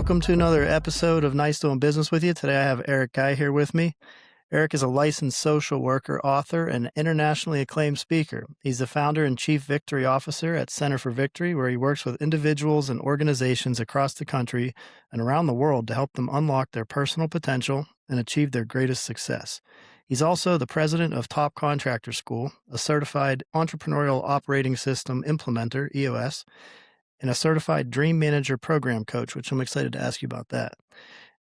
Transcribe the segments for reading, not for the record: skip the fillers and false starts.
Welcome to another episode of Nice Doing Business with You. Today I have Eric Guy here with me. Eric is a licensed social worker, author, and internationally acclaimed speaker. He's the founder and chief victory officer at Center for Victory, where he works with individuals and organizations across the country and around the world to help them unlock their personal potential and achieve their greatest success. He's also the president of Top Contractor School, a certified entrepreneurial operating system implementer, EOS, and a certified dream manager program coach, which I'm excited to ask you about that.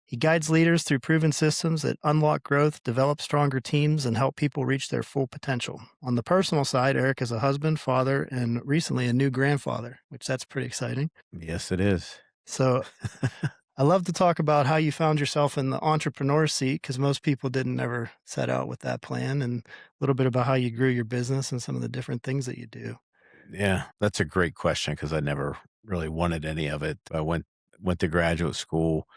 He guides leaders through proven systems that unlock growth, develop stronger teams, and help people reach their full potential. On the personal side, Eric is a husband, father, and recently a new grandfather, which that's pretty exciting. Yes, it is. So I love to talk about how you found yourself in the entrepreneur seat, because most people didn't ever set out with that plan, and a little bit about how you grew your business and some of the different things that you do. Yeah, that's a great question because I never really wanted any of it. I went to graduate school,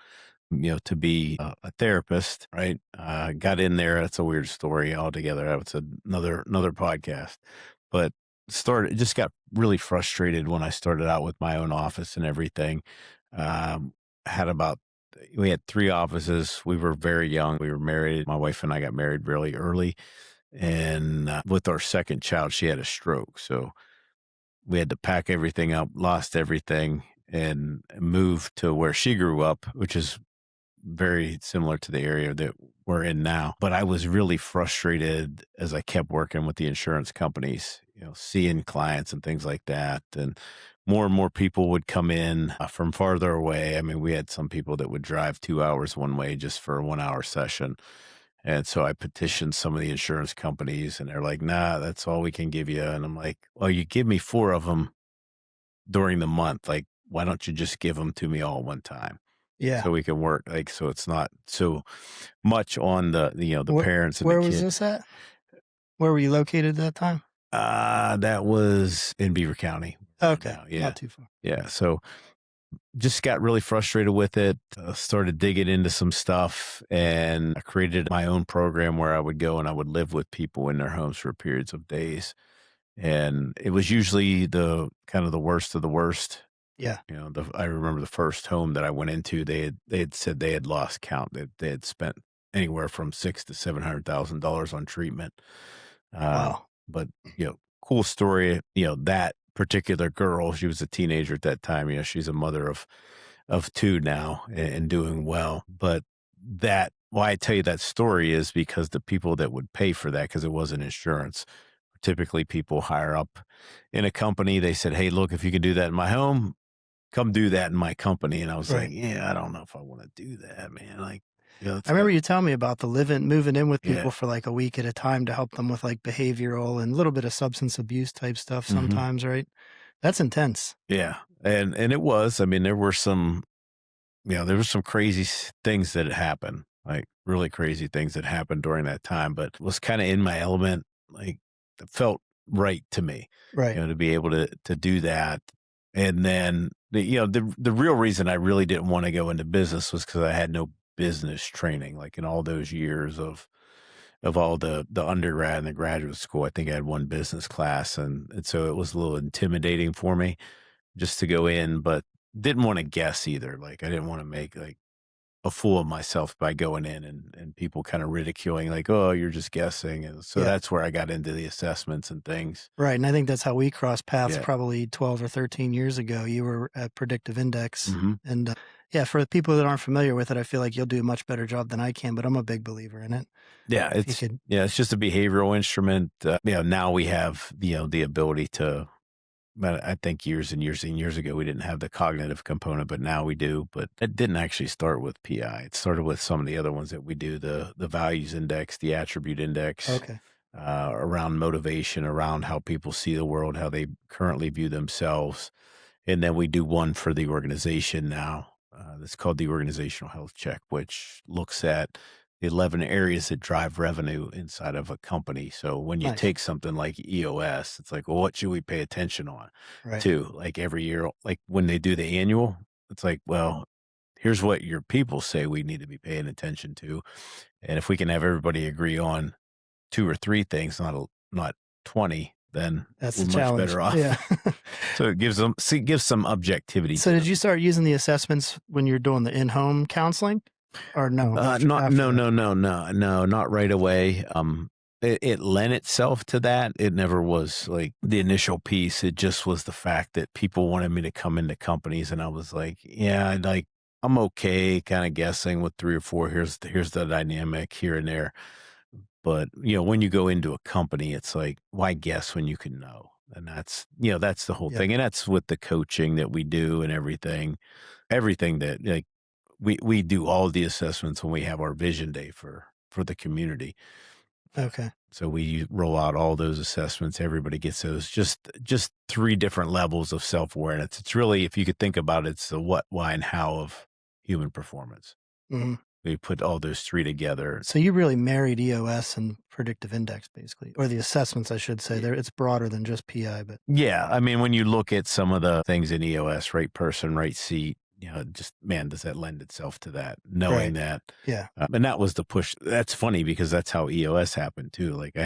to be a therapist, right? Got in there. That's a weird story altogether. That's another podcast. But just got really frustrated when I started out with my own office and everything. We had 3 offices. We were very young. We were married. My wife and I got married really early. And with our second child, she had a stroke. So we had to pack everything up, lost everything, and moved to where she grew up, which is very similar to the area that we're in now. But I was really frustrated as I kept working with the insurance companies, seeing clients and things like that. And more people would come in from farther away. I mean, we had some people that would drive 2 hours one way just for a 1-hour session. And so I petitioned some of the insurance companies and they're like, nah, that's all we can give you. And I'm like, well, you give me 4 of them during the month. Like, why don't you just give them to me all one time? Yeah. So we can work. Like, so it's not so much on the parents and where the was kids. this at? Where were you located at that time? That was in Beaver County. Okay. Now. Yeah. Not too far. Yeah. So just got really frustrated with it, started digging into some stuff, and I created my own program where I would go and I would live with people in their homes for periods of days. And it was usually the kind of the worst of the worst. Yeah. I remember the first home that I went into, they had said they had lost count. They had spent anywhere from $600,000 to $700,000 on treatment. Wow. But, cool story, that particular girl, she was a teenager at that time. She's a mother of 2 now and doing well. But why I tell you that story is because the people that would pay for that, because it wasn't insurance, typically people higher up in a company. They said, hey, look, if you can do that in my home, come do that in my company. And I was Right. like, yeah, I don't know if I want to do that, man. Like, I remember you telling me about moving in with people Yeah. for like a week at a time to help them with like behavioral and a little bit of substance abuse type stuff Mhm. sometimes, right? That's intense. Yeah. And it was, I mean, there were some crazy things that had happened, like really crazy things that happened during that time, but was kind of in my element. Like, it felt right to me, Right. to be able to do that. And then the real reason I really didn't want to go into business was because I had no business training. Like, in all those years of all the undergrad and the graduate school, I think I had 1 business class. And so it was a little intimidating for me just to go in, but didn't want to guess either. Like, I didn't want to make like a fool of myself by going in and people kind of ridiculing, like, oh, you're just guessing. And so Yeah. that's where I got into the assessments and things. Right. And I think that's how we crossed paths Yeah. probably 12 or 13 years ago. You were at Predictive Index. Mhm. And yeah, for the people that aren't familiar with it, I feel like you'll do a much better job than I can, but I'm a big believer in it. Yeah, If you it's could, it's just a behavioral instrument. Now we have the ability to. But I think years and years and years ago we didn't have the cognitive component, but now we do. But it didn't actually start with PI. It started with some of the other ones that we do: the values index, the attribute index, okay. around motivation, around how people see the world, how they currently view themselves, and then we do one for the organization now. That's called the organizational health check, which looks at the 11 areas that drive revenue inside of a company. So when you Nice. take something like EOS, it's like, well, what should we pay attention on Right. to? Like, every year, like when they do the annual, it's like, well, here's what your people say we need to be paying attention to. And if we can have everybody agree on 2 or 3 things, not 20, then That's we're the much challenge. better Yeah. off. So it gives some objectivity So to did them. you start using the assessments when you're doing the in-home counseling, or no, Not after no, that? no, no, no, no, not right away. It lent itself to that. It never was like the initial piece. It just was the fact that people wanted me to come into companies, and I was like, yeah, like I'm okay, kind of guessing with 3 or 4. Here's the dynamic here and there. But when you go into a company, it's like, why guess when you can know? And that's the whole Yep. thing, and that's with the coaching that we do and everything that like we do all the assessments when we have our vision day for the community. Okay. So we roll out all those assessments. Everybody gets those. Just 3 different levels of self-awareness. It's really, if you could think about it, it's the what, why, and how of human performance. Mhm. We put all those 3 together. So you really married EOS and predictive index, basically, or the assessments, I should say. There, it's broader than just PI, but Yeah, I mean, when you look at some of the things in EOS, right person, right seat, just man, does that lend itself to that? Knowing right. that, Yeah. and that was the push. That's funny because that's how EOS happened too. Like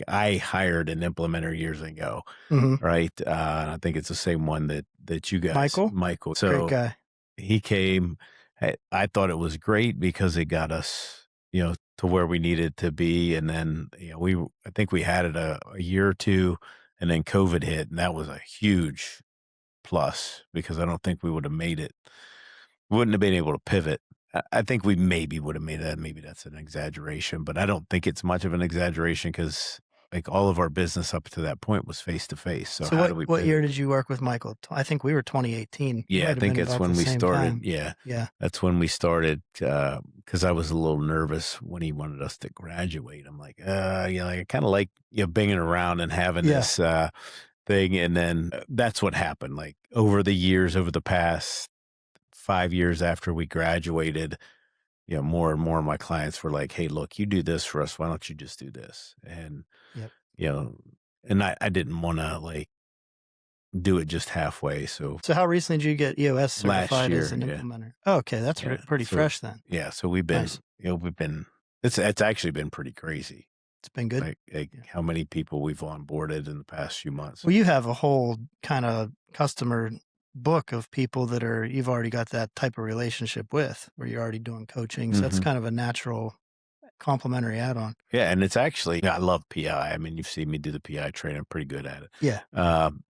I hired an implementer years ago, Mhm. right? I think it's the same one that you guys, Michael, Michael. great So guy. he came. I thought it was great because it got us, to where we needed to be. And then, I think we had it a year or two, and then COVID hit, and that was a huge plus because I don't think we would have made it. Wouldn't have been able to pivot. I think we maybe would have made that. Maybe that's an exaggeration, but I don't think it's much of an exaggeration because like all of our business up to that point was face to face. So So how do we what year pivot? did you work with Michael? I think we were 2018. You Yeah, I might have think been that's about the when we same started. time. Yeah, Yeah. that's when we started, because I was a little nervous when he wanted us to graduate. I'm like, like I kinda like, banging around and having Yeah. this, thing, and then, that's what happened, like, over the years, over the past 5 years after we graduated, more and more of my clients were like, "Hey, look, you do this for us, why don't you just do this?" And, Yep. you know, and I didn't wanna, like, do it just halfway, so So how recently did you get EOS last certified as year, an yeah. implementer? Oh, okay, that's Yeah. pretty So fresh then. yeah, so we've been, Nice. we've been it's actually been pretty crazy. It's been good. Like Yeah. how many people we've onboarded in the past few months. Well, you have a whole kind of customer book of people that you've already got that type of relationship with, where you're already doing coaching. So that's Hmm. kind of a natural complementary add-on. Yeah, and it's actually, I love PI. I mean, you've seen me do the PI training. I'm pretty good at it. Yeah.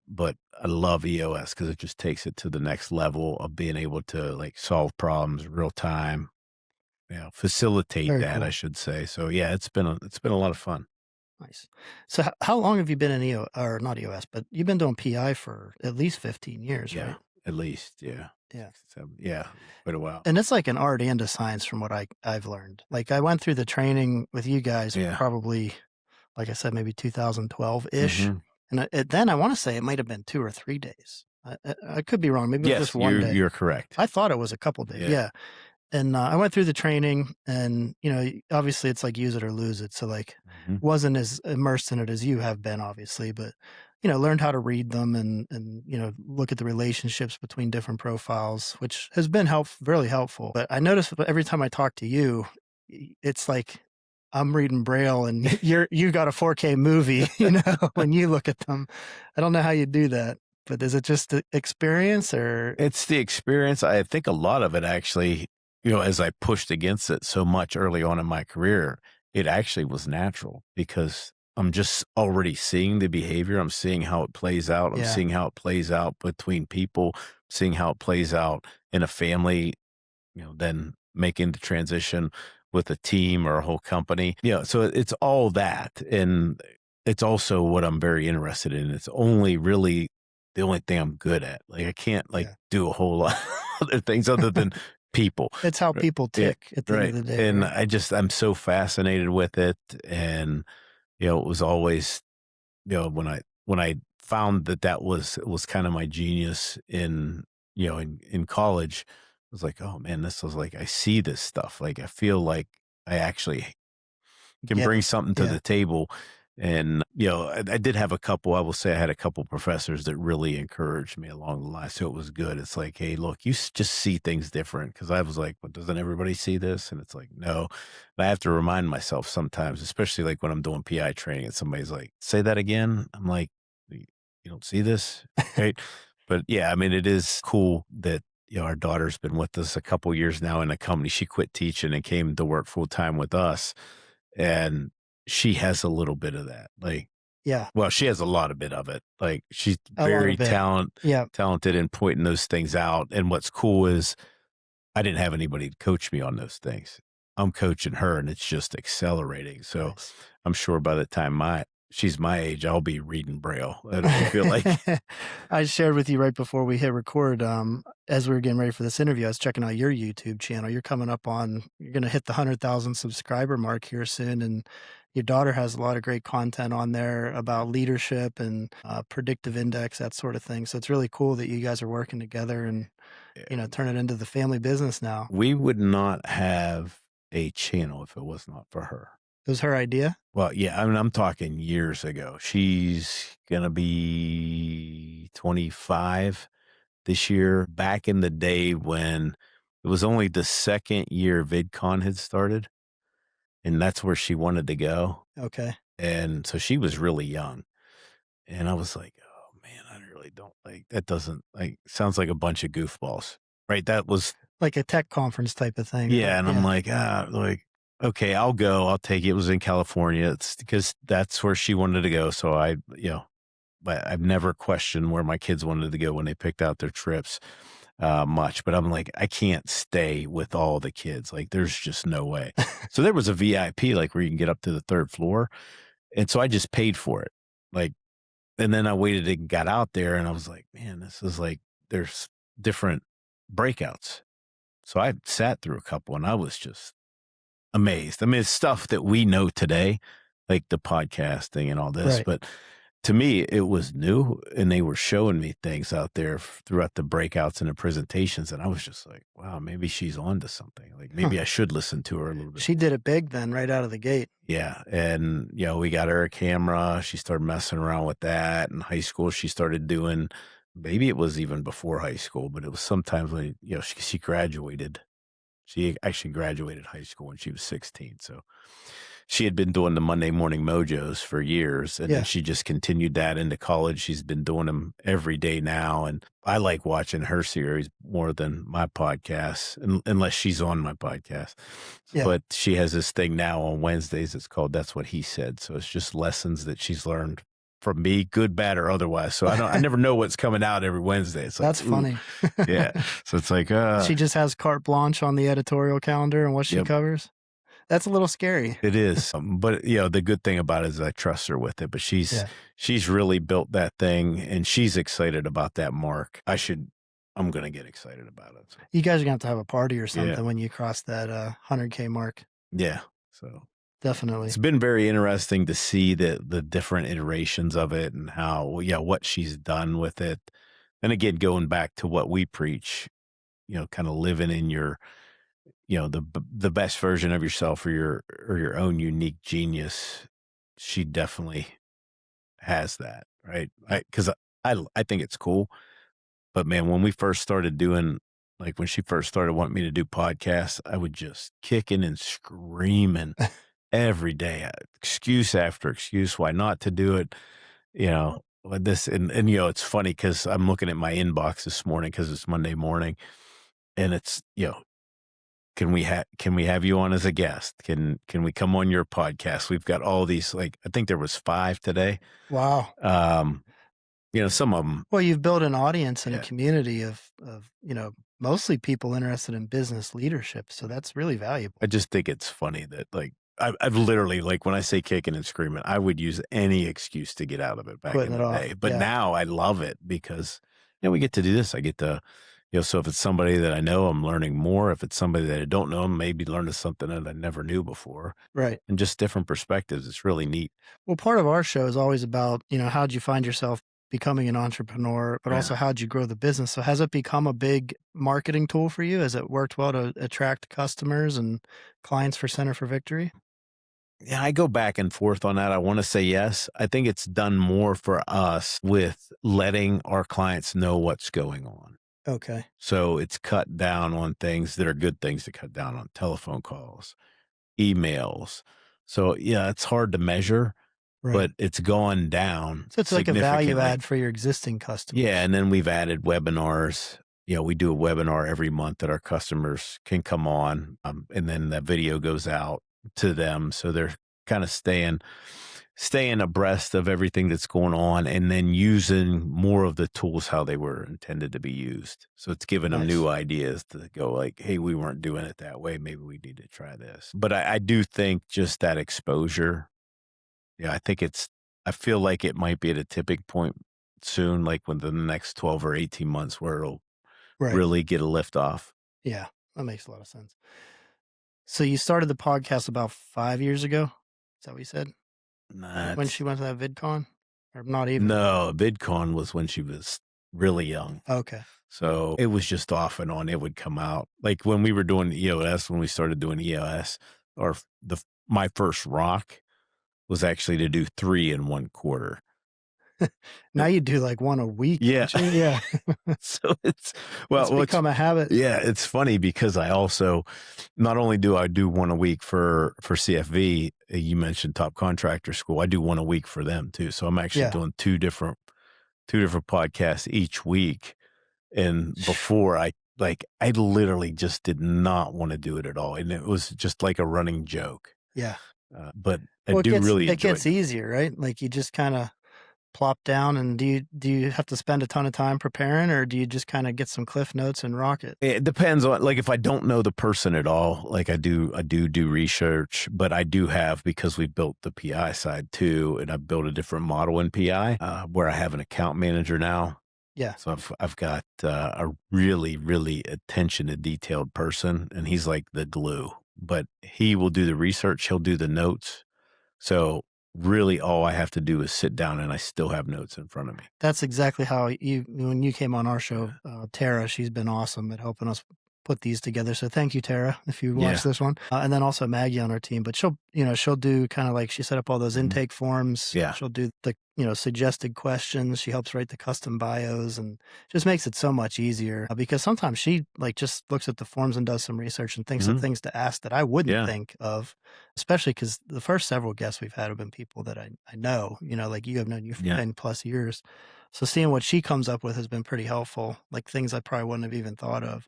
But I love EOS because it just takes it to the next level of being able to like solve problems real time. Facilitate Very that, I cool. should say. So yeah, it's been a lot of fun. Nice. So how long have you been in or not EOS, but you've been doing PI for at least 15 years, Yeah, right? at least, yeah. Yeah. So yeah, quite a while. And it's like an art and a science from what I've learned. Like I went through the training with you guys Yeah. probably, like I said, maybe 2012-ish. Hmm. And then I want to say it might have been 2 or 3 days. I could be wrong. Maybe it was just Yes, one day. you're correct. I thought it was a couple days. Yeah. Yeah. And I went through the training, and obviously it's like use it or lose it. So like, Mhm. wasn't as immersed in it as you have been, obviously, but learned how to read them and look at the relationships between different profiles, which has been really helpful. But I notice every time I talk to you, it's like I'm reading Braille and you got a 4K movie, when you look at them. I don't know how you do that, but is it just the experience or It's the experience. I think a lot of it actually, as I pushed against it so much early on in my career, it actually was natural because I'm just already seeing the behavior. I'm seeing how it plays out. I'm yeah, seeing how it plays out between people, seeing how it plays out in a family, then making the transition with a team or a whole company. So it's all that. And it's also what I'm very interested in. It's only really the only thing I'm good at. Like I can't like yeah. do a whole lot of other things other than people. It's how Right. people Yeah, tick at the end of right. the day, And right? I'm so fascinated with it. And, it was always, when I found that was kind of my genius in college, I was like, oh man, this was like I see this stuff. Like I feel like I actually can Get bring it. something to Yeah. the table. And, I did have a couple, I will say I had a couple professors that really encouraged me along the line. So it was good. It's like, hey, look, just see things different. Cause I was like, well, doesn't everybody see this? And it's like, no. But I have to remind myself sometimes, especially like when I'm doing PI training and somebody's like, say that again. I'm like, you don't see this? Right. But yeah, I mean, it is cool that, our daughter's been with us a couple years now in the company. She quit teaching and came to work full time with us. And she has a little bit of that. Like, Yeah, well, she has a lot of bit of it. Like, she's a lot very of it. Yeah. talented in pointing those things out. And what's cool is I didn't have anybody to coach me on those things. I'm coaching her and it's just accelerating. So Nice. I'm sure by the time she's my age, I'll be reading Braille. I feel like, I shared with you right before we hit record, as we were getting ready for this interview, I was checking out your YouTube channel. You're going to hit the 100,000 subscriber mark here soon. And your daughter has a lot of great content on there about leadership and predictive index, that sort of thing. So it's really cool that you guys are working together and, yeah, turn it into the family business now. we would not have a channel if it was not for her. It was her idea. Well, yeah, I mean, I'm talking years ago. She's gonna be 25 this year. Back in the day when it was only the second year VidCon had started, and that's where she wanted to go. Okay. And so she was really young. And I was like, oh man, I really don't like that doesn't like sounds like a bunch of goofballs. Right. That was Like a tech conference type of thing. yeah, and I'm Yeah. like, like, okay, I'll go. I'll take it. It was in California. It's because that's where she wanted to go. So but I've never questioned where my kids wanted to go when they picked out their trips much. But I'm like, I can't stay with all the kids. Like, there's just no way. So there was a VIP, like where you can get up to the third floor. And so I just paid for it. Like, and then I waited and got out there and I was like, man, this is like, there's different breakouts. So I sat through a couple and I was just amazed. I mean, it's stuff that we know today, like the podcasting and all this, Right. but to me, it was new and they were showing me things out there throughout the breakouts and the presentations. And I was just like, wow, maybe she's on to something. Like Huh. maybe I should listen to her a little bit She more. did it big then, right out of the gate. Yeah. And, we got her a camera. She started messing around with that. In high school, she started doing, maybe it was even before high school, but it was sometimes when, she graduated. She actually graduated high school when she was 16. So she had been doing the Monday Morning Mojos for years, and then Yeah. she just continued that into college. She's been doing them every day now, and I like watching her series more than my podcast, unless she's on my podcast. Yeah. But she has this thing now on Wednesdays. It's called "That's What He Said." So it's just lessons that she's learned from me, good, bad, or otherwise. So I never know what's coming out every Wednesday. It's like, That's ooh, funny. yeah. So it's like, She just has carte blanche on the editorial calendar and what she yep. covers. That's a little scary. It is, but the good thing about it is I trust her with it. But Yeah. she's really built that thing, and she's excited about that mark. I'm gonna get excited about it. So, You guys are gonna have a party or yeah, something when you cross that 100K mark. yeah. So Definitely. it's been very interesting to see the different iterations of it and how what she's done with it. And again, going back to what we preach, kind of living in your the best version of yourself or your own unique genius. She definitely has that, right? Because I think it's cool, but man, when we first started doing, like when she first started wanting me to do podcasts, I would just kicking and screaming every day, excuse after excuse why not to do it. With this and it's funny because I'm looking at my inbox this morning because it's Monday morning, and it's can we have you on as a guest? Can we come on your podcast? We've got all these, like, I think there was 5 today. Wow. Um, some of them, Well, you've built an audience and a yeah. community of mostly people interested in business leadership. So that's really valuable. I just think it's funny that, like, I've literally, like, when I say kicking and screaming, I would use any excuse to get out of it back Putting in it the off. day. But Yeah. now I love it because, we get to do this. I get to, so if it's somebody that I know, I'm learning more. If it's somebody that I don't know, I'm maybe learning something that I never knew before Right. and just different perspectives. It's really neat. Well, part of our show is always about, how'd you find yourself becoming an entrepreneur, but Yeah. also how'd you grow the business? So has it become a big marketing tool for you? Has it worked well to attract customers and clients for Center for Victory? Yeah, I go back and forth on that. I want to say yes. I think it's done more for us with letting our clients know what's going on. Okay. So it's cut down on things that are good things to cut down on telephone calls, emails. So yeah, it's hard to measure, Right. but it's gone down So it's like a value significantly. add for your existing Yeah, customers. and then we've added webinars. We do a webinar every month that our customers can come on, and then that video goes out to them, so they're kind of staying abreast of everything that's going on, and then using more of the tools how they were intended to be used. So it's giving them Nice. new ideas to go like, "Hey, we weren't doing it that way. Maybe we need to try this." But I do think just that exposure. Yeah, I feel like it might be at a tipping point soon, like within the next 12 or 18 months where it'll Right. really get a lift off. Yeah. That makes a lot of sense. So you started the podcast about 5 years ago? Is that what you said? Right when she That's went to that VidCon? Or not even? No, VidCon was when she was really young. Okay. So it was just off and on. It would come out like when we were doing EOS, when we started doing EOS, or my first rock was actually to do 3 in 1 quarter. Now you do like one a week, Yeah. don't you? Yeah. So it's It's it's become a habit. yeah, it's funny because I also not only do I do 1 a week for CFV, you mentioned Top Contractor School, I do 1 a week for them too. So I'm actually Yeah. doing 2 different podcasts each week. And before I literally just did not want to do it at all. And it was just like a running joke. Yeah. But I Well, do really it enjoy gets it. easier, right? Like you just kinda plop down and do you have to spend a ton of time preparing, or do you just kinda get some cliff notes and rock it? It depends on like if I don't know the person at all, like I do research, but I do have because we built the PI side too, and I built a different model in PI where I have an account manager now. Yeah. So I've got a really really attention to detailed person, and he's like the glue. But he will do the research, he'll do the notes. So really, all I have to do is sit down, and I still have notes in front of me. That's exactly how you when you came on our show, Tara, she's been awesome at helping us put these together. So thank you, Tara, if you watch Yeah. this one. And then also Maggie on our team, but she'll do kind of like she set up all those Mhm. intake forms. Yeah. She'll do the, suggested questions. She helps write the custom bios and just makes it so much easier because sometimes she like just looks at the forms and does some research and thinks of Mhm. things to ask that I wouldn't Yeah. think of, especially because the first several guests we've had have been people that I know, like you have known you for Yeah. 10 plus years. So seeing what she comes up with has been pretty helpful, like things I probably wouldn't have even thought of.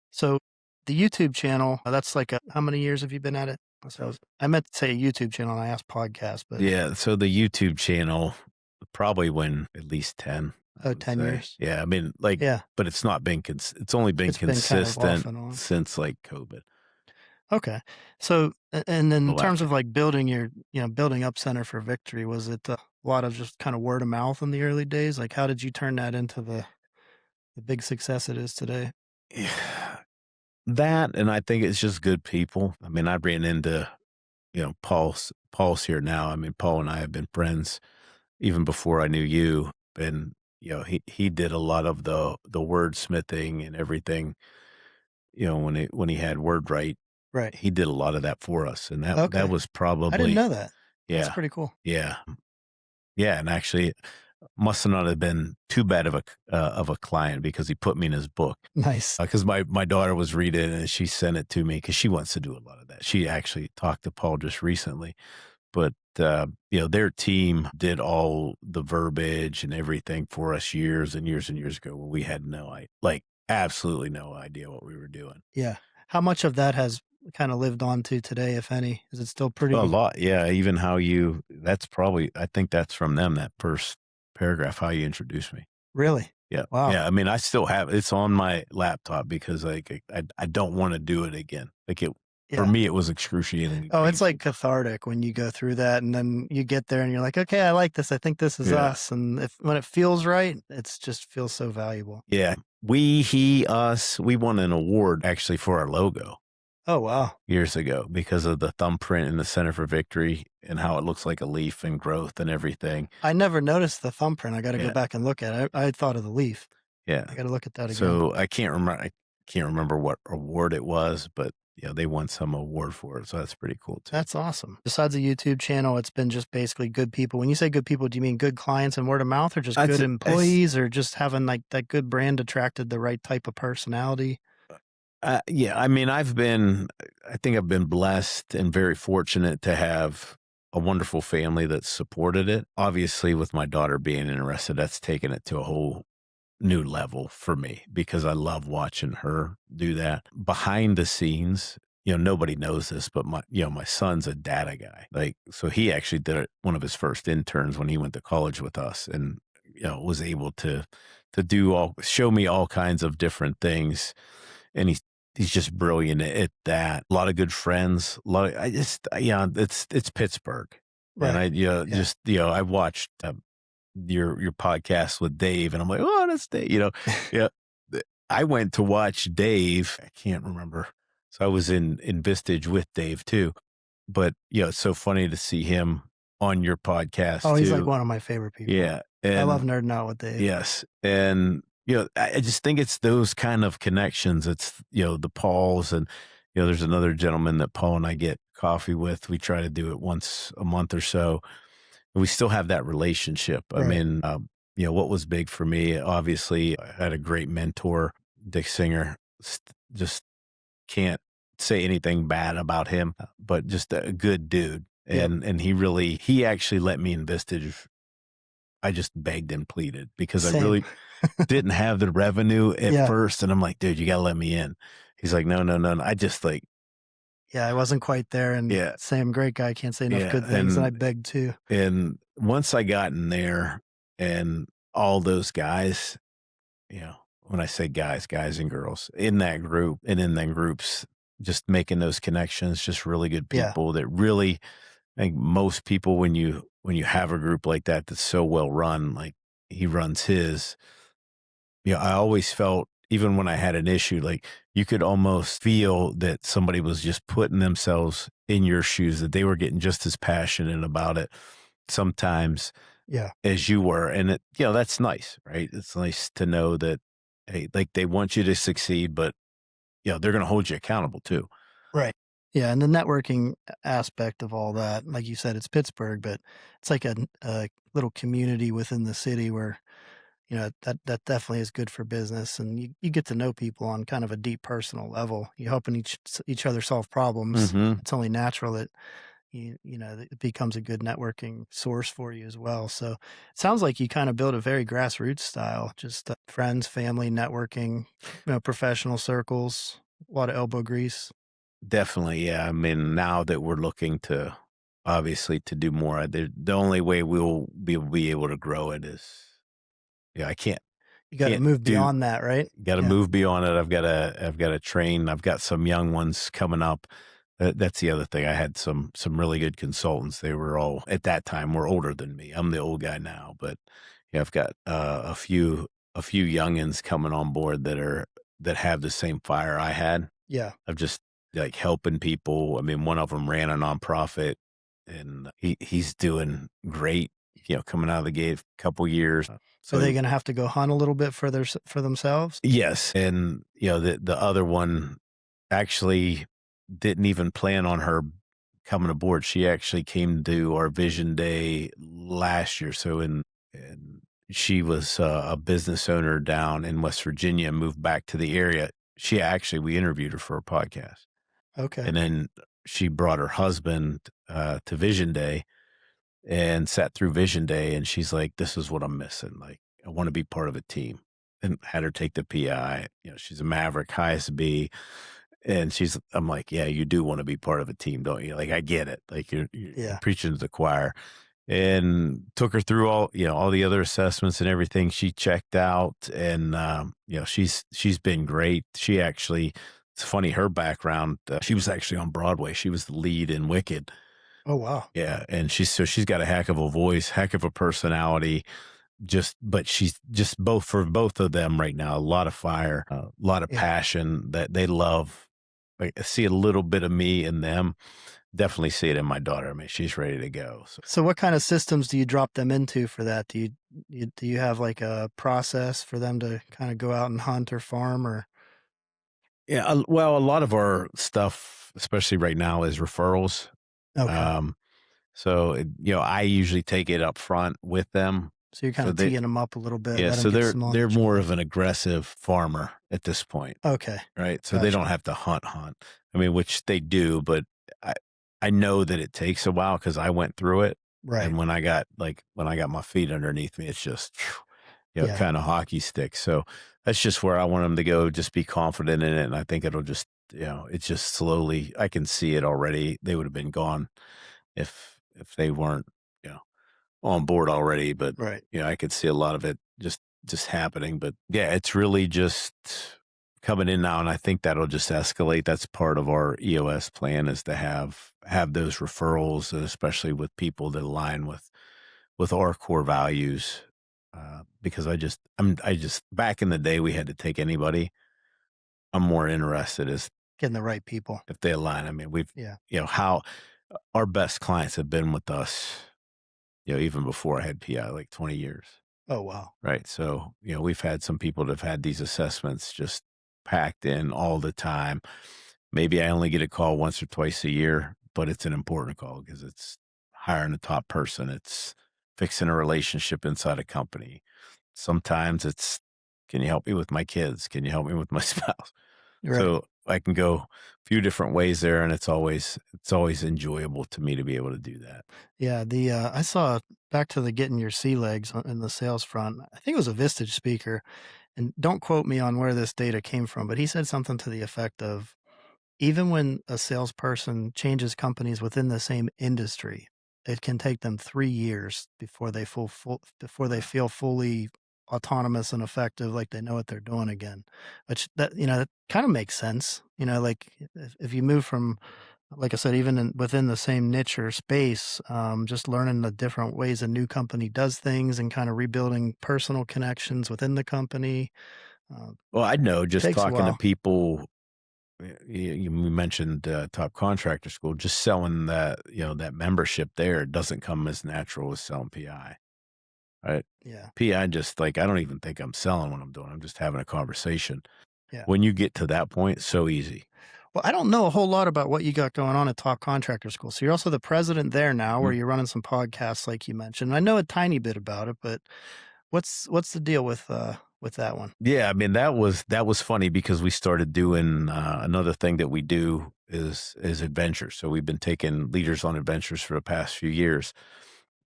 So the YouTube channel, that's like how many years have you been at it? So I meant to say a YouTube channel and I asked podcast, but Yeah, so the YouTube channel probably went at least 10, I would 10 say. years. Yeah, I mean, like, Yeah. but it's only been It's been kind of off consistent and on. since, like, COVID, Okay. So, and then the in terms last of like building building up Center for Victory, was it a lot of just kind of word of mouth in the early days? Like, how did you turn that into the big success it is today? Yeah, that, and I think it's just good people. I mean, I ran into, Paul's here now. I mean, Paul and I have been friends even before I knew you, and, he did a lot of the wordsmithing and everything, when he had WordWrite. Right. He did a lot of that for us, and that Okay. was I didn't probably know that. That's yeah, pretty cool. yeah, yeah, and actually, must not have been too bad of a client because he put me in his book. Nice. Because my daughter was reading it and she sent it to me because she wants to do a lot of that. She actually talked to Paul just recently, but, their team did all the verbiage and everything for us years and years and years ago when we had absolutely no idea what we were doing. Yeah. How much of that has kind of lived on to today, if any? Is it still A pretty lot, yeah, even that's probably I think that's from them, that first paragraph, how you introduced me. really? Yeah, Wow. yeah, I mean, I still have it's on my laptop because, like, I don't wanna do it again. Like, for Yeah. me, it was excruciatingly Oh, it's like painful. cathartic when you go through that and then you get there and you're like, "Okay, I like this. I think this is Yeah, us." And if when it feels right, it's just feels so valuable. yeah. We won an award actually for our logo Oh, wow. years ago because of the thumbprint in the Center for Victory and how it looks like a leaf and growth and everything. I never noticed the thumbprint. I gotta go Yeah, back and look at it. I thought of the leaf. yeah. I gotta look at that again. So, I can't remember what award it was, but they won some award for it. So that's pretty cool too. That's awesome. Besides the YouTube channel, it's been just basically good people. When you say good people, do you mean good clients and word of mouth or just That's good it's employees or just having like that good brand attracted the right type of personality? Yeah, I think I've been blessed and very fortunate to have a wonderful family that supported it. Obviously, with my daughter being interested, that's taken it to a whole new level for me because I love watching her do that. Behind the scenes, nobody knows this, but my son's a data guy. Like, so he actually did it, one of his first interns when he went to college with us and, was able to show me all kinds of different things. And he's just brilliant at that. A lot of good friends. A lot of, I just, yeah, it's Pittsburgh. And Right. Yeah. I watched your podcast with Dave, and I'm like, oh, that's Dave. Yeah. I went to watch Dave. I can't remember. So I was in Vistage with Dave too. But it's so funny to see him on your podcast Oh, he's like too. one of my favorite people. Yeah, I love and nerding out with Dave. yes, and I just think it's those kind of connections. It's the Pauls, and there's another gentleman that Paul and I get coffee with. We try to do it once a month or so. We still have that relationship. I Right. mean, what was big for me, obviously, I had a great mentor, Dick Singer. Just can't say anything bad about him, but just a good dude. Yep. And he actually let me in Vistage. I just begged and pleaded because I Same. really didn't have the revenue at Yeah. first. And I'm like, dude, you gotta let me in. He's like, no, no, no, no. I just like, Yeah. I wasn't quite there. And yeah, same great guy. Can't say enough yeah. good things. And I begged too. And once I got in there and all those guys, when I say guys and girls in that group and in them groups, just making those connections, just really good Yeah. people that really, I think most people, when you have a group like that, that's so well run, like he runs his, I always felt, even when I had an issue, like you could almost feel that somebody was just putting themselves in your shoes, that they were getting just as passionate about it sometimes Yeah. as you were. And that's nice, right? It's nice to know that, hey, like they want you to succeed, but they're going to hold you accountable too. Right. Yeah, and the networking aspect of all that, like you said, it's Pittsburgh, but it's like a little community within the city where, that definitely is good for business, and you get to know people on kind of a deep personal level. You're helping each other solve problems. Hmm. It's only natural that that it becomes a good networking source for you as well. So it sounds like you kind of build a very grassroots style, just friends, family, networking, professional circles, a lot of elbow grease. Definitely. Yeah. I mean, now that we're looking to obviously to do more, the only way we'll be able to grow it is, I You got to can't move do beyond that, right? got to Yeah. move beyond it. I've got to train. I've got some young ones coming up. That's the other thing. I had some really good consultants. They were all at that time were older than me. I'm the old guy now, but I've got a few youngins coming on board that have the same fire I had. Yeah. Of just like helping people. I mean, one of them ran a nonprofit, and he's doing great. Coming out of the gate, a couple years. Are they So gonna have to go hunt a little bit for themselves? yes, and the other one actually didn't even plan on her coming aboard. She actually came to our Vision Day last year. So and she was a business owner down in West Virginia, moved back to the area. We interviewed her for a podcast, Okay. and then she brought her husband to Vision Day and sat through Vision Day, and she's like, "This is what I'm missing. Like, I want to be part of a team." And had her take the PI. She's a Maverick, highest B, and I'm like, "Yeah, you do want to be part of a team, don't you? Like, I get it. Like, you're Yeah. preaching to the choir." And took her through all the other assessments and everything. She checked out, and she's been great. She actually, it's funny, her background. She was actually on Broadway. She was the lead in Wicked. Oh, wow. Yeah, and she's got a heck of a voice, heck of a personality. But she's just for both of them right now. A lot of fire, a lot of Yeah. passion that they love. I see a little bit of me in them. Definitely see it in my daughter. I mean, she's ready to go. So. So what kind of systems do you drop them into for that? Do you have like a process for them to kind of go out and hunt or farm or Yeah, well, a lot of our stuff, especially right now, is referrals. Okay. Um, so, I usually take it up front with them. So you're So kinda they teeing them up a little bit, Yeah, let them so get they're some on they're the more job. of an aggressive farmer at this point, Okay, right? So they don't gotcha. have to hunt. I mean, which they do, but I I know that it takes a while because I went through it, Right. and when I got my feet underneath me, it's just, phew, Yeah, kinda hockey stick. So that's just where I want them to go, just be confident in it, and I think it'll just, it's just slowly. I can see it already. They would have been gone if they weren't, you know on board already, but, right. I could see a lot of it just happening, but, yeah, it's really just coming in now, and I think that'll just escalate. That's part of our EOS plan, is to have those referrals, and especially with people that align with our core values, because I just back in the day, we had to take anybody. I'm more interested as Getting the right people. if they align. I mean, we've Yeah. how our best clients have been with us, even before I had PI, like 20 years. Oh, wow. Right. So, we've had some people that have had these assessments just packed in all the time. Maybe I only get a call once or twice a year, but it's an important call because it's hiring a top person. It's fixing a relationship inside a company. Sometimes it's, can you help me with my kids? Can you help me with my spouse? Right. So I can go a few different ways there, and it's always enjoyable to me to be able to do that. Yeah, I saw back to the getting your sea legs in the sales front. I think it was a Vistage speaker, and don't quote me on where this data came from, but he said something to the effect of even when a salesperson changes companies within the same industry, it can take them 3 years before they before they feel fully autonomous and effective, like they know what they're doing again. Which that kinda makes sense. Like if you move from, like I said, even within the same niche or space, just learning the different ways a new company does things and kind of rebuilding personal connections within the company, uh, Well, I know just takes a talking to while. people. We mentioned top contractor school. Just selling that membership there doesn't come as natural as selling PI. Right? Yeah, PI, just like, I don't even think I'm selling what I'm doing. I'm just having a conversation. yeah. When you get to that point, so easy. Well, I don't know a whole lot about what you got going on at Top Contractor School. So you're also the president there now, where Mm. you're running some podcasts, like you mentioned. I know a tiny bit about it, but what's the deal with that one? Yeah, I mean, that was funny because we started doing, another thing that we do is adventures. So we've been taking leaders on adventures for the past few years.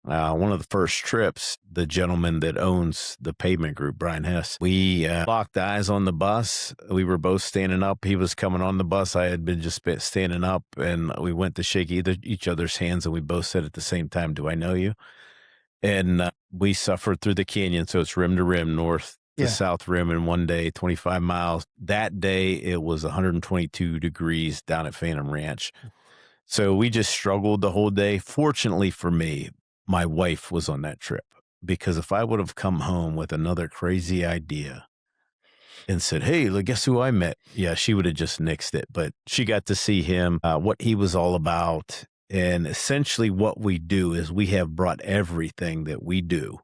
One of the first trips, the gentleman that owns the pavement group, Brian Hess, we locked eyes on the bus. We were both standing up. He was coming on the bus. I had been just standing up, and we went to shake each other's hands, and we both said at the same time, "Do I know you?" And we suffered through the canyon. So it's rim to rim, north to Yeah. south rim in one day, 25 miles. That day, it was 122 degrees down at Phantom Ranch. So we just struggled the whole day. Fortunately for me, my wife was on that trip, because if I would have come home with another crazy idea and said, "Hey, look, guess who I met?" Yeah, she would have just nixed it. But she got to see him, what he was all about. And essentially, what we do is we have brought everything that we do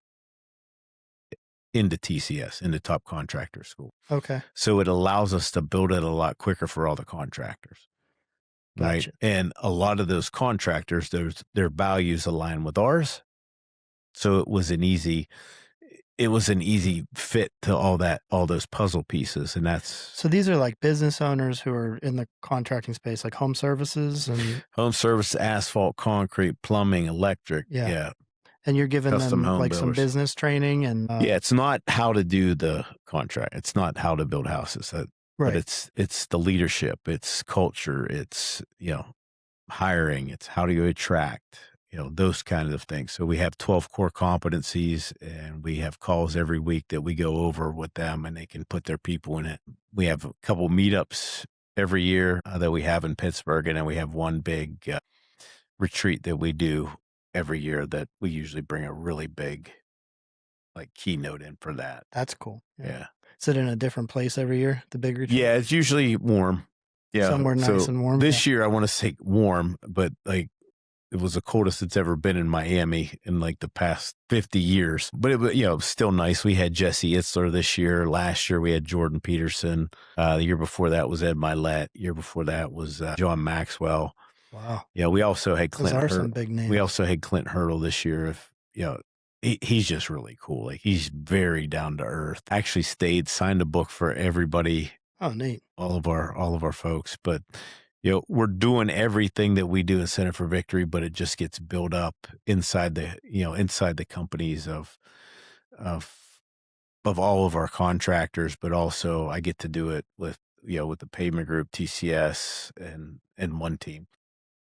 into TCS, into Top Contractor School. Okay. So it allows us to build it a lot quicker for all the contractors. Right. Gotcha. And a lot of those contractors, their values align with ours. So it was an easy fit to all those puzzle pieces. And that's So these are like business owners who are in the contracting space, like home services and home service, asphalt, concrete, plumbing, electric. yeah. Yeah. And you're giving Custom them home like some builders. business training and Yeah. It's not how to do the contract. It's not how to build houses. But right. it's the leadership, it's culture, it's, hiring, it's how do you attract, those kinds of things. So we have 12 core competencies, and we have calls every week that we go over with them, and they can put their people in it. We have a couple meetups every year that we have in Pittsburgh, and then we have one big retreat that we do every year that we usually bring a really big, like, keynote in for that. That's cool. Yeah. Yeah. Is it in a different place every year, the big retreat? Yeah, it's usually warm. Yeah. Somewhere nice So and warm? Yeah. this year I want to say warm, but like It was the coldest it's ever been in Miami in like the past 50 years. But it was, still nice. We had Jesse Itzler this year. Last year we had Jordan Peterson. The year before that was Ed Milet. Year before that was John Maxwell. Wow. Yeah, we also had Those Clint are Hurt. some big We names. also had Clint Hurdle this year. If he's just really cool. Like he's very down to earth. Actually stayed, signed a book for everybody, Oh, neat. all of our folks. But we're doing everything that we do in Center for Victory, but it just gets built up inside the companies of of all of our contractors, but also I get to do it with the pavement group, TCS, and one team.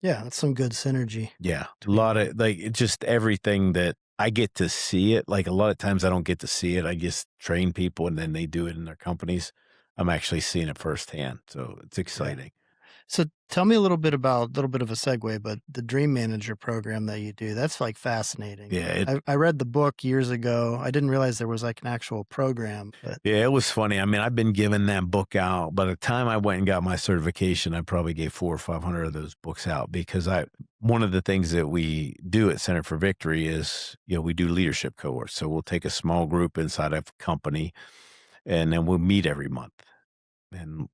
Yeah, that's some good synergy Yeah, a between lot that. of like it's just everything that I get to see it. Like a lot of times I don't get to see it. I just train people and then they do it in their companies. I'm actually seeing it firsthand, so it's Yeah. exciting. So tell me a little bit about a little bit of a segue, but the Dream Manager program that you do, that's like fascinating. Yeah, I read the book years ago. I didn't realize there was like an actual program, but Yeah, it was funny. I mean, I've been giving that book out. By the time I went and got my certification, I probably gave 400 or 500 of those books out because one of the things that we do at Center for Victory is, we do leadership cohorts. So we'll take a small group inside of a company and then we'll meet every month. And,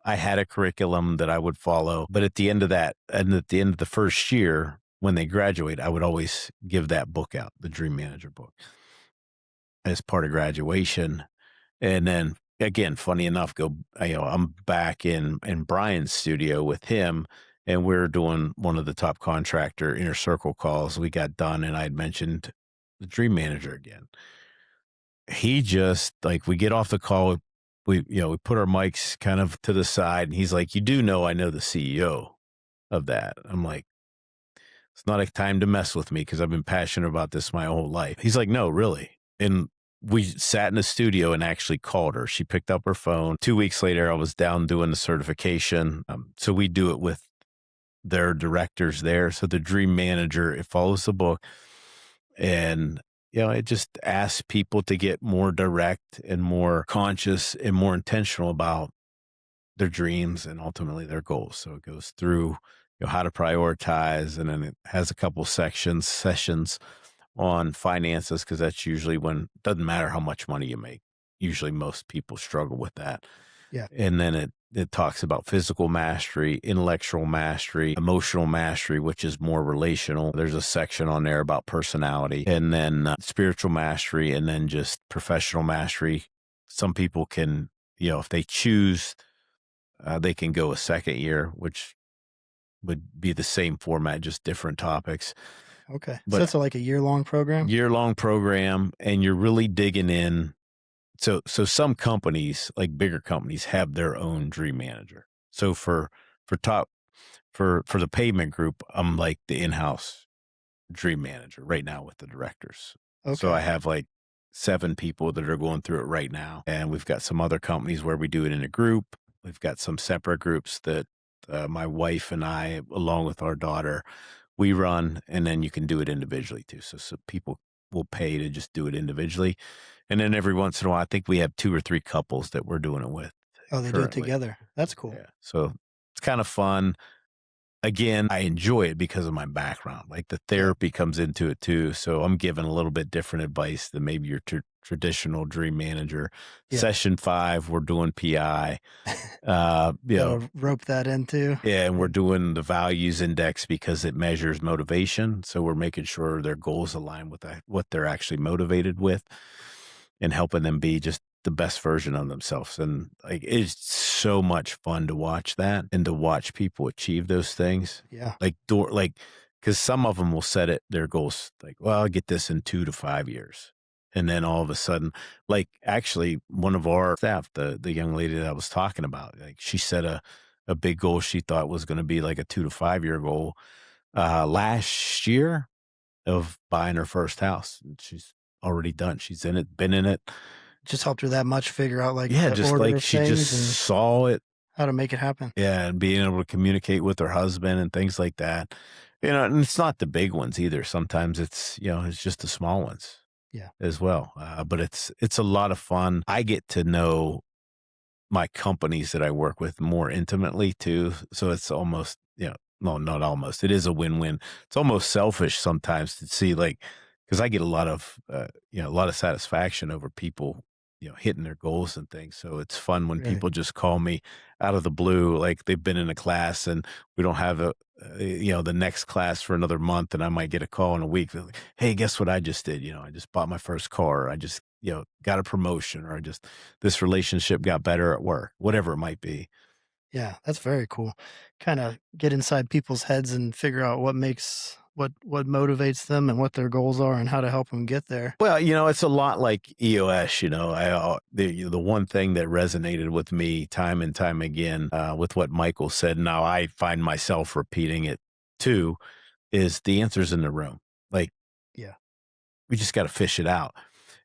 I had a curriculum that I would follow. But at the end of that, and at the end of the first year, when they graduate, I would always give that book out, the Dream Manager book, as part of graduation. And then again, funny enough, I'm back in Brian's studio with him, and we're doing one of the top contractor inner circle calls. We got done, and I'd mentioned the Dream Manager again. He just like we get off the call, we put our mics kind of to the side, and he's like, "You do know I know the CEO of that." I'm like, "It's not a time to mess with me because I've been passionate about this my whole life." He's like, "No, really." And we sat in the studio and actually called her. She picked up her phone. 2 weeks later, I was down doing the certification. So we do it with their directors there. So the Dream Manager, it follows the book. And, it just asks people to get more direct and more conscious and more intentional about their dreams and ultimately their goals. So it goes through how to prioritize, and then it has a couple sessions on finances because that's usually when doesn't matter how much money you make. Usually most people struggle with that. yeah. And then it talks about physical mastery, intellectual mastery, emotional mastery, which is more relational. There's a section on there about personality, and then spiritual mastery, and then just professional mastery. Some people can, if they choose, they can go a second year, which would be the same format, just different topics. Okay. So But that's like a year-long program? year-long program, and you're really digging in. So some companies, like bigger companies, have their own Dream Manager. So for top for the pavement group, I'm like the in-house Dream Manager right now with the directors. So I Okay. have like 7 people that are going through it right now, and we've got some other companies where we do it in a group. We've got some separate groups that my wife and I, along with our daughter, we run, and then you can do it individually too. So people will pay to just do it individually. And then every once in a while, I think we have 2 or 3 couples that we're doing it with Oh, they do it currently. together. That's cool. Yeah. So it's kind of fun. Again, I enjoy it because of my background. Like the Yeah. therapy comes into it too. So I'm giving a little bit different advice than maybe your traditional Dream Manager. Yeah. Session 5, we're doing PI. Uh, you know, Gotta rope that in too. yeah, and Yeah. we're doing the values index because it measures motivation. So we're making sure their goals align with what they're actually motivated with and helping them be just the best version of themselves. And like, it's so much fun to watch that and to watch people achieve those things. Yeah. Cause some of them will set their goals like, well, I'll get this in 2 to 5 years. And then all of a sudden, like actually one of our staff, the young lady that I was talking about, like she set a big goal she thought was going to be like a 2 to 5 year goal last year of buying her first house. And she's already done. She's in it, been in it. Just helped her that much figure out like Yeah, the just order like of she just things and saw it. how to make it happen. Yeah, and being able to communicate with her husband and things like that. And it's not the big ones either. Sometimes it's just the small ones Yeah. as well. But it's a lot of fun. I get to know my companies that I work with more intimately too. So it's almost, no, not almost. It is a win-win. It's almost selfish sometimes to see, like, because I get a lot of, a lot of satisfaction over people, hitting their goals and things. So it's fun when Really? people just call me out of the blue, like they've been in a class and we don't have the next class for another month, and I might get a call in a week. They're like, hey, guess what I just did? I just bought my first car. Or I just, got a promotion, or this relationship got better at work, whatever it might be. Yeah, that's very cool. Kinda get inside people's heads and figure out what motivates them and what their goals are and how to help them get there. Well, it's a lot like EOS. The one thing that resonated with me time and time again, with what Michael said, now I find myself repeating it too, is the answer's in the room. Like, Yeah. we just got to fish it out.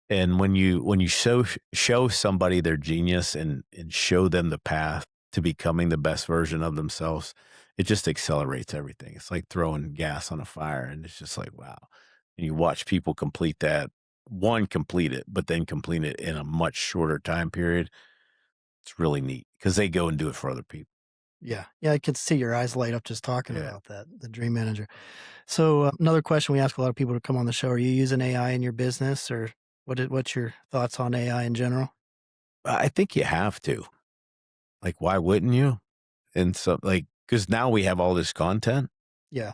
And when you show somebody their genius and show them the path to becoming the best version of themselves, it just accelerates everything. It's like throwing gas on a fire, and it's just like, wow. And you watch people complete it, but then complete it in a much shorter time period. It's really neat because they go and do it for other people. Yeah. Yeah, I could see your eyes light up just talking Yeah. about that, the dream manager. So, another question we ask a lot of people to come on the show, are you using AI in your business, or what's your thoughts on AI in general? I think you have to. Like, why wouldn't you? And so, like, because now we have all this content. Yeah.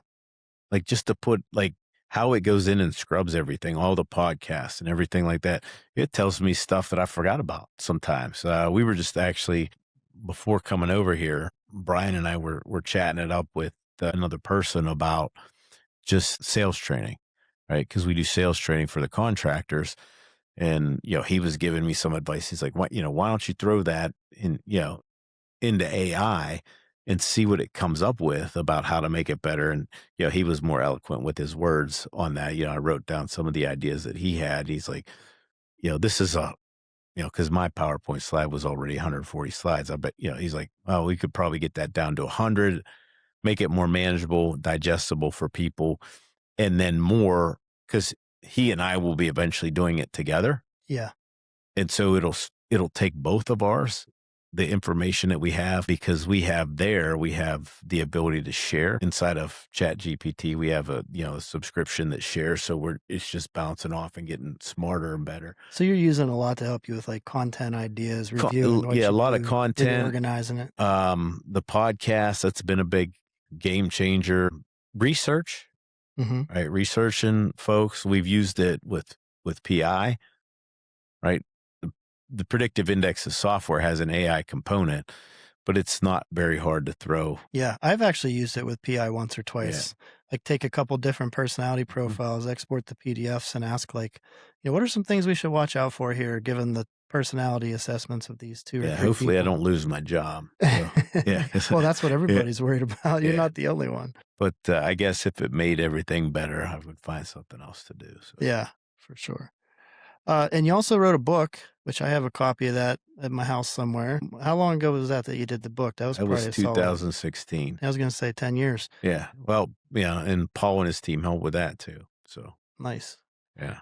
Like, just to put, like, how it goes in and scrubs everything, all the podcasts and everything like that. It tells me stuff that I forgot about sometimes. We were just actually, before coming over here, Brian and I were chatting it up with another person about just sales training, right? Because we do sales training for the contractors. And, he was giving me some advice. He's like, why don't you throw that into AI and see what it comes up with about how to make it better. And, he was more eloquent with his words on that. I wrote down some of the ideas that he had. He's like, this is because my PowerPoint slide was already 140 slides. I bet, he's like, oh, we could probably get that down to 100, make it more manageable, digestible for people. And then more, because he and I will be eventually doing it together. Yeah. And so it'll take both of ours, the information that we have, because we have the ability to share inside of Chat GPT. We have a subscription that shares. So it's just bouncing off and getting smarter and better. So you're using a lot to help you with, like, content ideas, reviewing what Yeah, a you lot of do, maybe content, organizing it. the podcast, that's been a big game changer. Research, Mhm. right? Researching folks. We've used it with PI, right? The predictive index of software has an AI component, but it's not very hard to throw. Yeah, I've actually used it with PI once or Yeah. twice. Like, take a couple different personality Mhm. profiles, export the PDFs, and ask, like, what are some things we should watch out for here, given the personality assessments of these 2 or Yeah, 3 hopefully I people? don't lose my job. So, yeah, Well, that's what yeah, everybody's worried about. You're yeah. not the only one. But, I guess if it made everything better, I would find something else to do, so. Yeah, for sure. And you also wrote a book, which I have a copy of that at my house somewhere. How long ago was that you did the book? That was That was probably a solid, 2016. I was gonna say 10 years. Yeah, well, yeah, and Paul and his team helped with that too, so, Nice. yeah,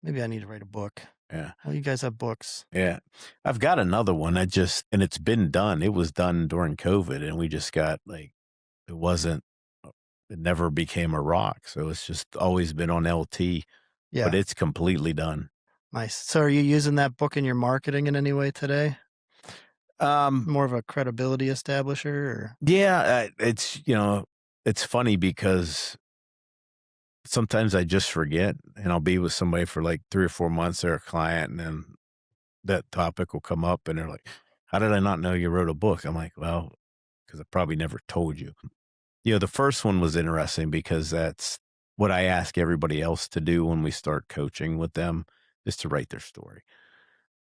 Maybe I need to write a book. yeah, Well, you guys have books. yeah. I've got another one, and it's been done. It was done during COVID, and we just got, like, it wasn't it never became a rock, so it's just always been on LT, but Yeah, it's completely done. nice. So are you using that book in your marketing in any way today? Um, More of a credibility establisher, or yeah, it's funny because sometimes I just forget, and I'll be with somebody for, like, 3 or 4 months, they're a client, and then that topic will come up, and they're like, "How did I not know you wrote a book?" I'm like, "Well, because I probably never told you." The first one was interesting because that's what I ask everybody else to do when we start coaching with them, is to write their story.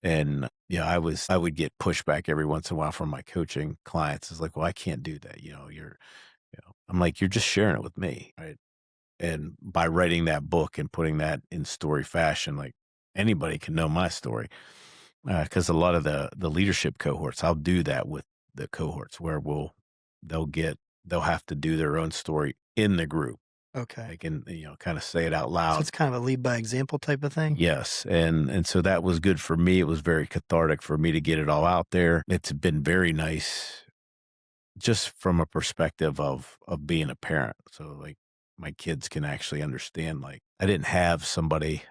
And, I would get pushback every once in a while from my coaching clients. It's like, "Well, I can't do that, I'm like, "You're just sharing it with me, right?" And by writing that book and putting that in story fashion, like, anybody can know my story. Because a lot of the leadership cohorts, I'll do that with the cohorts where they'll get they'll have to do their own story in the group. okay. They can, kinda say it out So loud. it's kind of a lead by example type of thing? Yes, and so that was good for me. It was very cathartic for me to get it all out there. It's been very nice just from a perspective of being a parent. So like my kids can actually understand, like I didn't have somebody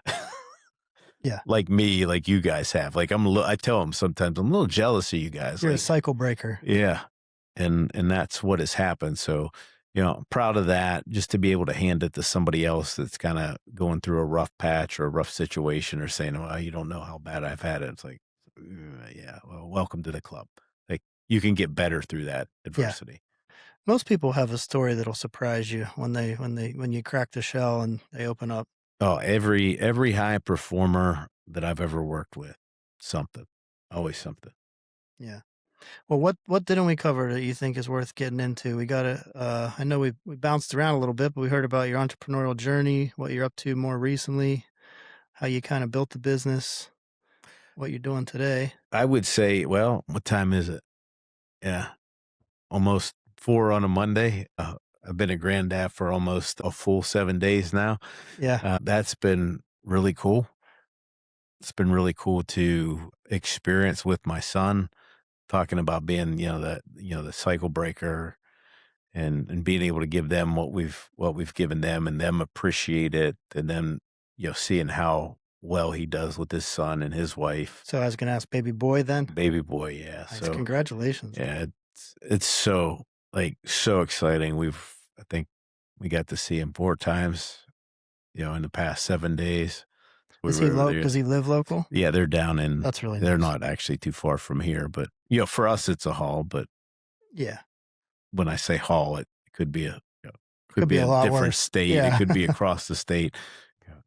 Yeah. like me, like you guys have. Like I tell them sometimes I'm a little jealous of you guys. You're a Like, cycle breaker. yeah. And that's what has happened. So, I'm proud of that, just to be able to hand it to somebody else that's kind of going through a rough patch or a rough situation, or saying, "Oh, you don't know how bad I've had it." It's like, yeah, well, welcome to the club. Like you can get better through that Yeah. adversity. Most people have a story that'll surprise you when you crack the shell and they open up. Oh, every high performer that I've ever worked with, something, always something. Yeah. Well, what didn't we cover that you think is worth getting into? We got to I know we bounced around a little bit, but we heard about your entrepreneurial journey, what you're up to more recently, how you kind of built the business, what you're doing today. I would say, well, what time is it? Yeah, almost 4 on a Monday. I've been a granddad for almost a full 7 days now. Yeah. That's been really cool. It's been really cool to experience with my son, talking about being, the cycle breaker, and being able to give them what we've given them, and them appreciate it, and then, seeing how well he does with his son and his wife. So I was gonna ask baby boy then. Baby boy, yeah. Nice. So Congratulations. yeah, it's so, like, so exciting. I think we got to see him 4 times, in the past 7 days. We Is he were there. does he live local? Yeah, they're down in That's really they're nice. not actually too far from here, but, for us, it's a haul, but Yeah. when I say haul, it could be could Could be be a a lot different worse. state. It Yeah. could be across the state.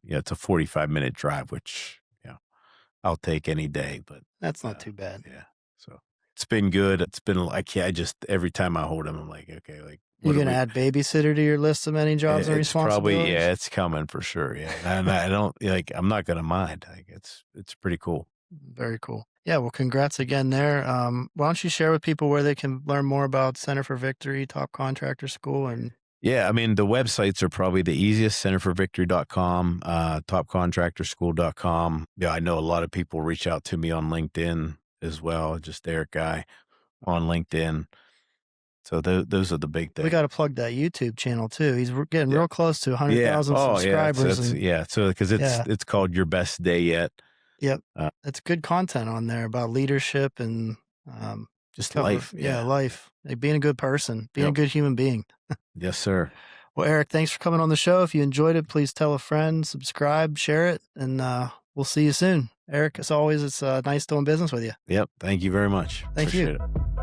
Yeah, it's a 45-minute drive, which, I'll take any day, but, That's not too bad. yeah, so it's been good. It's been like, I just every time I hold him, I'm like, "Okay, like, You what are gonna we?" add babysitter to your list of many jobs and It's probably, responsibilities? yeah, it's coming for sure, yeah, and I don't, like, I'm not gonna mind. Like, it's pretty cool. Very cool. Yeah, well, congrats again there. Why don't you share with people where they can learn more about Center for Victory, Top Contractor School, and Yeah, I mean, the websites are probably the easiest: centerforvictory.com, topcontractorschool.com. Yeah, I know a lot of people reach out to me on LinkedIn as well, just Eric Guy on LinkedIn. So those are the big we things. got to plug that YouTube channel too. He's getting Yeah. real close to Yeah. 100,000 Oh, yeah. subscribers, and Yeah. So because it's yeah, it's called Your Best Day Yet. yep, Uh, it's good content on there about leadership and just cover, life. yeah, Yeah. life, like being a good person, being a Yep. good human being. Yes, sir. Well, Eric, thanks for coming on the show. If you enjoyed it, please tell a friend, subscribe, share it, and we'll see you soon. Eric, as always, it's nice doing business with you. Yep. Thank you very much. Thank you. Appreciate it.